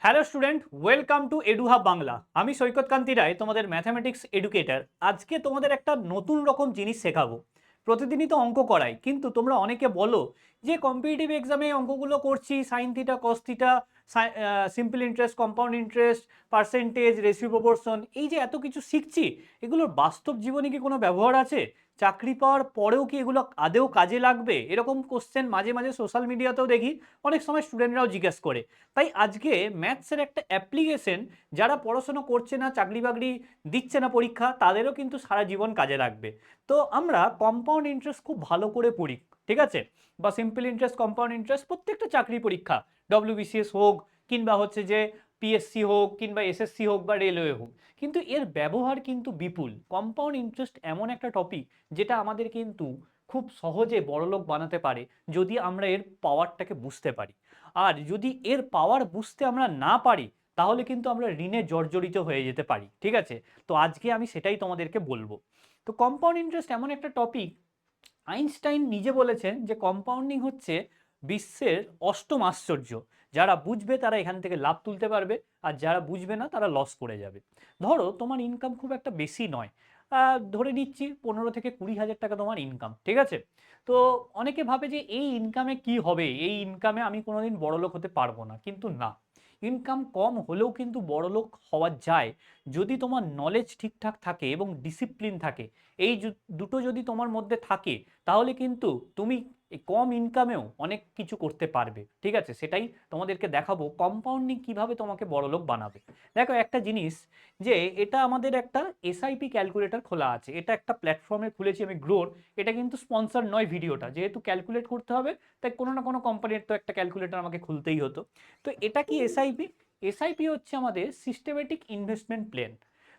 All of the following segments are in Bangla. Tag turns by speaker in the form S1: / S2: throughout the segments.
S1: Hello student, welcome to এডুহাব Bangla. আমি সৈকত কান্তি রায়, তোমাদের ম্যাথামেটিক্স এডুকেটর। আজকে তোমাদের একটা নতুন রকম জিনিস শেখাবো। প্রতিদিনই তো অঙ্ক করাই, কিন্তু তোমরা অনেকে বলো যে কম্পিটিটিভ এক্সামে অঙ্কগুলো করছি, sine theta, cos theta, simple interest, compound interest, percentage, ratio proportion, এই যে এত কিছু শিখছি, এগুলোর বাস্তব জীবনে কি কোনো ব্যবহার আছে? চাকরি পাওয়ার পরেও কি এগুলো আদেও কাজে লাগবে? এরকম কোশ্চেন মাঝে মাঝে সোশ্যাল মিডিয়াতেও দেখি, অনেক সময় স্টুডেন্টরাও জিজ্ঞেস করে। তাই আজকে ম্যাথসের একটা অ্যাপ্লিকেশন যারা পড়াশোনা করছে না, চাকরি বাকরি দিচ্ছে না পরীক্ষা, তাদেরও কিন্তু সারা জীবন কাজে লাগবে। তো আমরা কম্পাউন্ড ইন্টারেস্ট খুব ভালো করে পড়ি, ঠিক আছে? বা সিম্পল ইন্টারেস্ট, কম্পাউন্ড ইন্টারেস্ট প্রত্যেকটা চাকরি পরীক্ষা, ডব্লিউবিসিএস হোক কিংবা হচ্ছে যে পিএসসি হোক কিংবা এসএসসি হোক বা রেলওয়ে হোক, কিন্তু এর ব্যবহার কিন্তু বিপুল। কম্পাউন্ড ইন্টারেস্ট এমন একটা টপিক যেটা আমাদের কিন্তু খুব সহজে বড়লোক বানাতে পারে যদি আমরা এর পাওয়ারটাকে বুঝতে পারি। আর যদি এর পাওয়ার বুঝতে আমরা না পারি, তাহলে কিন্তু আমরা ঋণে জর্জরিত হয়ে যেতে পারি, ঠিক আছে? তো আজকে আমি সেটাই তোমাদেরকে বলবো। তো কম্পাউন্ড ইন্টারেস্ট এমন একটা টপিক, আইনস্টাইন নিজে বলেছেন যে কম্পাউন্ডিং হচ্ছে বিশ্বের অষ্টম আশ্চর্য। যারা বুঝবে তারা এখান থেকে লাভ তুলতে পারবে, আর যারা বুঝবে না তারা লস করে যাবে। ধরো তোমার ইনকাম খুব একটা বেশি নয়, ধরে নিচ্ছি 15 থেকে 20 হাজার টাকা তোমার ইনকাম, ঠিক আছে? তো অনেকে ভাবে যে এই ইনকামে কি হবে, এই ইনকামে আমি কোনোদিন বড়লোক হতে পারবো না, কিন্তু না। ইনকাম কম হলেও কিন্তু বড়লোক হওয়া যায় যদি তোমার নলেজ ঠিকঠাক থাকে এবং ডিসিপ্লিন থাকে। এই দুটো যদি তোমার মধ্যে থাকে, তাহলে কিন্তু তুমি এই কম ইনকামেও অনেক কিছু করতে পারবে, ঠিক আছে? সেটাই তোমাদেরকে দেখাবো কম্পাউন্ডিং কিভাবে তোমাকে বড়লোক বানাবে। দেখো একটা জিনিস, যে এটা আমাদের একটা এসআইপি ক্যালকুলেটর খোলা আছে, এটা একটা প্ল্যাটফর্মে খুলেছি আমি, গ্রোর। এটা কিন্তু স্পন্সর নয় ভিডিওটা, যেহেতু ক্যালকুলেট করতে হবে তাই কোনো না কোনো কোম্পানির তো একটা ক্যালকুলেটর আমাকে খুলতেই হতো। তো এটা কি এসআইপি? এসআইপি হচ্ছে আমাদের সিস্টেমেটিক ইনভেস্টমেন্ট প্ল্যান।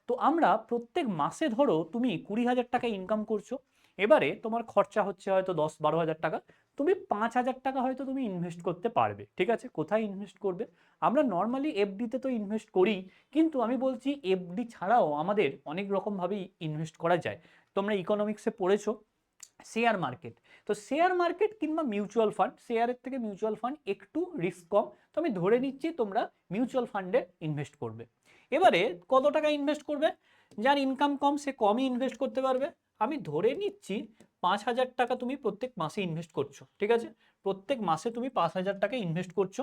S1: তো আমরা প্রত্যেক মাসে, ধরো তুমি 20,000 টাকা ইনকাম করছো, এবারে তোমার খরচা হচ্ছে হয়তো 10-12 হাজার টাকা, তুমি 5,000 টাকা হয়তো তুমি ইনভেস্ট করতে পারবে, ঠিক আছে? কোথায় ইনভেস্ট করবে? আমরা নর্মালি এফডিতে তো ইনভেস্ট করি, কিন্তু আমি বলছি এফডি ছাড়াও আমাদের অনেক রকমভাবেই ইনভেস্ট করা যায়। তোমরা ইকোনমিক্সে পড়েছো শেয়ার মার্কেট। তো শেয়ার মার্কেট কিংবা মিউচুয়াল ফান্ড, শেয়ারের থেকে মিউচুয়াল ফান্ড একটু রিস্ক কম, তো আমি ধরে নিচ্ছি তোমরা মিউচুয়াল ফান্ডে ইনভেস্ট করবে। এবারে কত টাকা ইনভেস্ট করবে? যার ইনকাম কম সে কমই ইনভেস্ট করতে পারবে। আমি ধরে নিচ্ছি 5,000 টাকা তুমি প্রত্যেক মাসে ইনভেস্ট করছো, ঠিক আছে? প্রত্যেক মাসে তুমি 5,000 টাকা ইনভেস্ট করছো।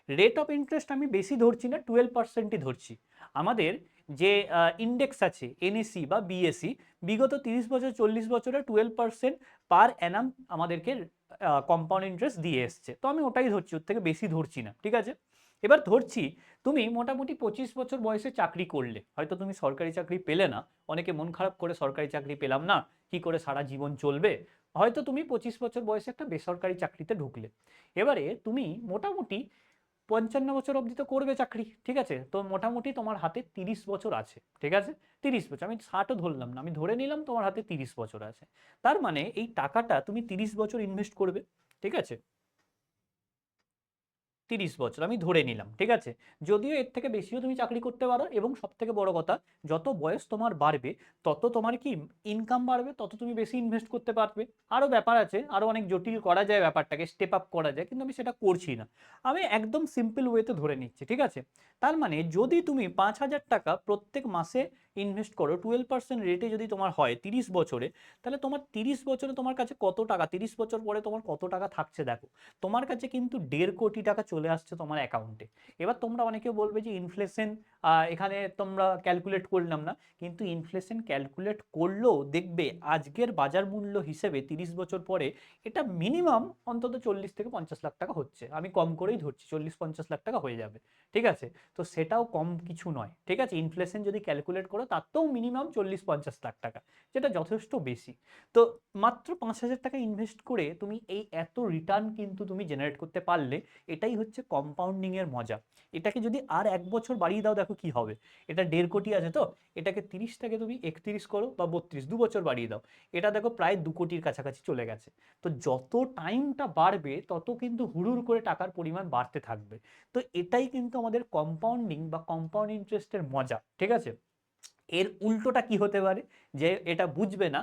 S1: রেট অফ ইন্টারেস্ট আমি বেশি ধরছি না, 12%ই ধরছি। আমাদের যে ইন্ডেক্স আছে এনএসি বা বিএসসি, বিগত 30 বছর 40 বছরে 12% পার অ্যানাম আমাদেরকে কম্পাউন্ড ইন্টারেস্ট দিয়ে এসছে, তো আমি ওটাই ধরছি, ওর থেকে বেশি ধরছি না, ঠিক আছে? এবার ধরছি তুমি মোটামুটি 25 বছর বয়সে চাকরি করলে, হয়তো তুমি সরকারি চাকরি পেলে না, অনেকে মন খারাপ করে সরকারি চাকরি পেলাম না, কি করে সারা জীবন চলবে। হয়তো তুমি 25 বছর বয়সে একটা বেসরকারি চাকরিতে ঢুকলে। এবারে তুমি মোটামুটি 55 বছর অবধি তো করবে চাকরি, ঠিক আছে? তো মোটামুটি তোমার হাতে 30 বছর আছে, ঠিক আছে? 30 বছর, আমি 60ও ধরলাম না, আমি ধরে নিলাম তোমার হাতে 30 বছর আছে। তার মানে এই টাকাটা তুমি 30 বছর ইনভেস্ট করবে, ঠিক আছে? 30 বছর আমি ধরে নিলাম, ঠিক আছে? যদিও এর থেকে বেশিও তুমি চাকরি করতে পারো, এবং সব থেকে বড় কথা, যত বয়স তোমার বাড়বে তত তোমার কি ইনকাম বাড়বে, তত তুমি বেশি ইনভেস্ট করতে পারবে। আরও ব্যাপার আছে, আরও অনেক জটিল করা যায় ব্যাপারটাকে, স্টেপ আপ করা যায়, কিন্তু আমি সেটা করছি না। আমি একদম সিম্পল ওয়েতে ধরে নিচ্ছি, ঠিক আছে? তার মানে যদি তুমি 5,000 টাকা প্রত্যেক মাসে ইনভেস্ট করো, 12% রেটে যদি তোমার হয় 30 বছরে, তাহলে তোমার 30 বছরে তোমার কাছে কত টাকা, 30 বছর পরে তোমার কত টাকা থাকছে দেখো। তোমার কাছে কিন্তু 1.5 কোটি টাকা চলে আসছে তোমার অ্যাকাউন্টে। এবার তোমরা অনেকে বলবে যে ইনফ্লেশন এখানে তোমরা ক্যালকুলেট করলাম না, কিন্তু ইনফ্লেশন ক্যালকুলেট করলেও দেখবে আজকের বাজার মূল্য হিসেবে 30 বছর পরে এটা মিনিমাম অন্তত 40 থেকে 50 লাখ টাকা হচ্ছে। আমি কম করেই ধরছি, 40-50 লাখ টাকা হয়ে যাবে, ঠিক আছে? তো সেটাও কম কিছু নয়, ঠিক আছে? ইনফ্লেশন যদি ক্যালকুলেট করো তাতেও মিনিমাম 40-50 লাখ টাকা, যেটা যথেষ্ট বেশি। তো মাত্র 5,000 টাকা ইনভেস্ট করে তুমি এই এত রিটার্ন কিন্তু তুমি জেনারেট করতে পারলে, এটাই হচ্ছে কম্পাউন্ডিং এর মজা। এটাকে যদি আর 1 বছর বাড়িয়ে দাও, দেখো কি হবে। এটা 1.5 কোটি আছে, তো এটাকে 30 থেকে তুমি 31 করো বা 32, 2 বছর বাড়িয়ে দাও, এটা দেখো প্রায় 2 কোটির কাছাকাছি চলে গেছে। তো যত টাইমটা বাড়বে তত কিন্তু হুড়ুর করে টাকার পরিমাণ বাড়তে থাকবে। তো এটাই কিন্তু আমাদের কম্পাউন্ডিং বা কম্পাউন্ড ইন্টারেস্টের মজা, ঠিক আছে? এর উল্টোটা কি হতে পারে, যে এটা বুঝবে না,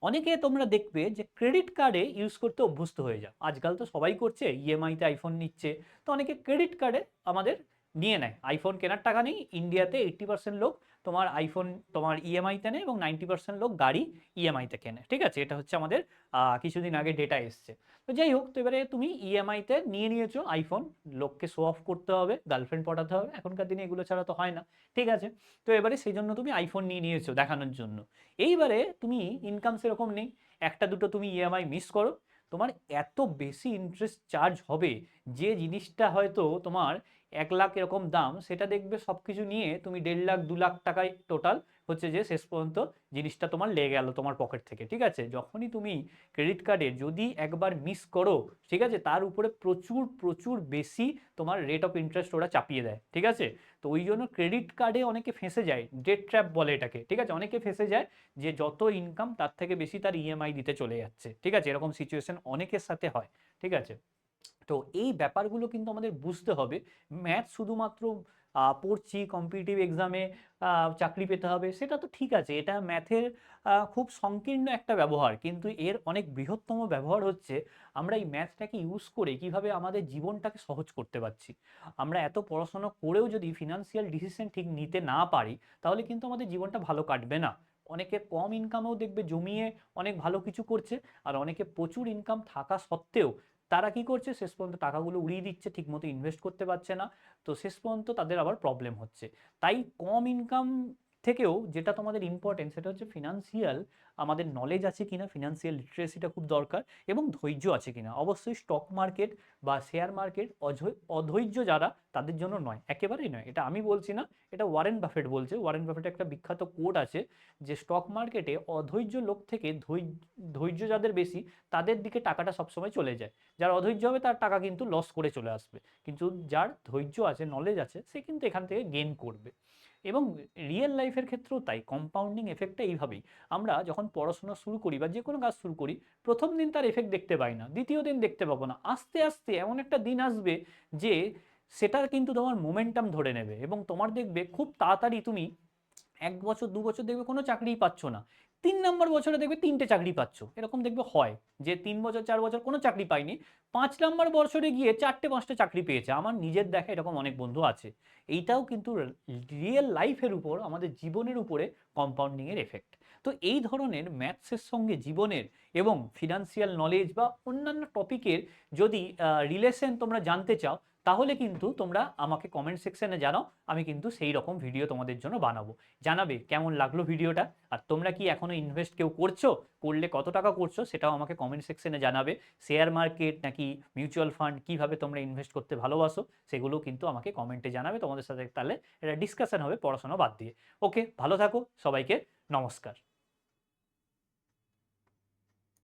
S1: অনেকে তোমরা দেখবে যে ক্রেডিট কার্ডে ইউজ করতে অভ্যস্ত হয়ে যাও, আজকাল তো সবাই করছে, ইএমআই তে আইফোন নিচ্ছে, তো অনেকে ক্রেডিট কার্ডে আমাদের নিয়ে নেয়। আইফোন কেনার টাকা নেই, ইন্ডিয়াতে 80% লোক তোমার আইফোন তোমার ইএমআইতে নেয় এবং 90% লোক গাড়ি ইএমআইতে কেনে। ঠিক আছে, এটা হচ্ছে আমাদের কিছুদিন আগে ডেটা এসছে। তো যাই হোক, তো এবারে তুমি ইএমআইতে নিয়ে নিয়েছো আইফোন, লোককে শো অফ করতে হবে, গার্লফ্রেন্ড পটাতে হবে, এখনকার দিনে এগুলো ছাড়া তো হয় না। ঠিক আছে, তো এবারে সেই জন্য তুমি আইফোন নিয়ে নিয়েছো দেখানোর জন্য। এইবারে তুমি ইনকাম সেরকম নেই, একটা দুটো তুমি ইএমআই মিস করো, তোমার এত বেশি ইন্টারেস্ট চার্জ হবে, যে জিনিসটা হয়তো তোমার 1 লাখ এরকম দাম, সেটা দেখবে সব কিছু নিয়ে তুমি 1.5 লাখ 2 লাখ টাকায় টোটাল হচ্ছে যে শেষ পর্যন্ত জিনিসটা তোমার লেগে গেল তোমার পকেট থেকে। ঠিক আছে, যখনই তুমি ক্রেডিট কার্ডে যদি একবার মিস করো, ঠিক আছে, তার উপরে প্রচুর প্রচুর বেশি তোমার রেট অফ ইন্টারেস্ট ওরা চাপিয়ে দেয়। ঠিক আছে, তো ওই জন্য ক্রেডিট কার্ডে অনেকে ফেঁসে যায়, ডেট ট্র্যাপ বলে এটাকে। ঠিক আছে, অনেকে ফেঁসে যায় যে যত ইনকাম তার থেকে বেশি তার ইএমআই দিতে চলে যাচ্ছে। ঠিক আছে, এরকম সিচুয়েশন অনেকের সাথে হয়। ঠিক আছে, তো এই ব্যাপারগুলো কিন্তু আমাদের বুঝতে হবে। ম্যাথ শুধুমাত্র পড়ছি কম্পিটিটিভ এক্সামে চাকরি পেতে হবে, সেটা তো ঠিক আছে, এটা ম্যাথের খুব সংকীর্ণ একটা ব্যবহার, কিন্তু এর অনেক বৃহত্তম ব্যবহার হচ্ছে আমরা এই ম্যাথটাকে ইউজ করে কিভাবে আমাদের জীবনটাকে সহজ করতে পারছি। আমরা এত পড়াশোনা করেও যদি ফিনান্সিয়াল ডিসিশন ঠিক নিতে না পারি, তাহলে কিন্তু আমাদের জীবনটা ভালো কাটবে না। অনেকে কম ইনকামেও দেখবে জমিয়ে অনেক ভালো কিছু করছে, আর অনেকে প্রচুর ইনকাম থাকা সত্ত্বেও তারা কি করছে, শেষ পর্যন্ত টাকাগুলো উড়িয়ে দিচ্ছে, ঠিকমতো ইনভেস্ট করতে পারছে না, তো শেষ পর্যন্ত তাদের আবার প্রবলেম হচ্ছে। তাই কম ইনকাম থেকেও যেটা তোমাদের ইম্পর্টেন্ট, সেটা হচ্ছে ফিনান্সিয়াল আমাদের নলেজ আছে কিনা, ফিনান্সিয়াল লিটারেসিটা খুব দরকার, এবং ধৈর্য আছে কিনা। অবশ্যই স্টক মার্কেট বা শেয়ার মার্কেট অধৈর্য যারা, তাদের জন্য নয়, একেবারেই নয়। এটা আমি বলছি না, এটা ওয়ারেন বাফেট বলছে। ওয়ারেন বাফেটের একটা বিখ্যাত কোট আছে যে স্টক মার্কেটে অধৈর্য লোক থেকে ধৈর্য যাদের বেশি, তাদের দিকে টাকাটা সবসময় চলে যায়। যার অধৈর্য হবে তার টাকা কিন্তু লস করে চলে আসবে, কিন্তু যার ধৈর্য আছে, নলেজ আছে, সে কিন্তু এখান থেকে গেইন করবে। এবং রিয়েল লাইফের ক্ষেত্রেও তাই, কম্পাউন্ডিং এফেক্টটা এইভাবেই। আমরা যখন পড়াশোনা শুরু করি বা যে কোনো কাজ শুরু করি, প্রথম দিন তার এফেক্ট দেখতে পাই না, দ্বিতীয় দিন দেখতে পাবো না, আস্তে আস্তে এমন একটা দিন আসবে যে সেটা কিন্তু তোমার মোমেন্টাম ধরে নেবে, এবং তোমার দেখবে খুব তাড়াতাড়ি তুমি 1 বছর 2 বছর দেখবে কোনো চাকরিই পাচ্ছ না, 3 নম্বর বছরে দেখবে 3টে চাকরি পাচ্ছ। এরকম দেখবে হয় যে 3 বছর 4 বছর কোনো চাকরি পায়নি, 5 নম্বর বছরে গিয়ে 4টে 5টে চাকরি পেয়েছে। আমার নিজের দেখা এরকম অনেক বন্ধু আছে। এইটাও কিন্তু রিয়েল লাইফের উপর, আমাদের জীবনের উপরে কম্পাউন্ডিংয়ের এফেক্ট। তো এই ধরনের ম্যাথসের সঙ্গে জীবনের এবং ফিনান্সিয়াল নলেজ বা অন্যান্য টপিকের যদি রিলেশন তোমরা জানতে চাও, তাহলে কিন্তু তোমরা আমাকে কমেন্ট সেকশনে জানাও, আমি কিন্তু সেই রকম ভিডিও তোমাদের জন্য বানাবো। জানাবে কেমন লাগলো ভিডিওটা, আর তোমরা কি এখনো ইনভেস্ট কেউ করছো, করলে কত টাকা করছো, সেটাও আমাকে কমেন্ট সেকশনে জানাবে। শেয়ার মার্কেট নাকি মিউচুয়াল ফান্ড, কিভাবে তোমরা ইনভেস্ট করতে ভালোবাসো, সেগুলো কিন্তু আমাকে কমেন্টে জানাবে। তোমাদের সাথে তাহলে এটা ডিসকাশন হবে পড়াশোনা বাদ দিয়ে। ওকে, ভালো থাকো, সবাইকে নমস্কার।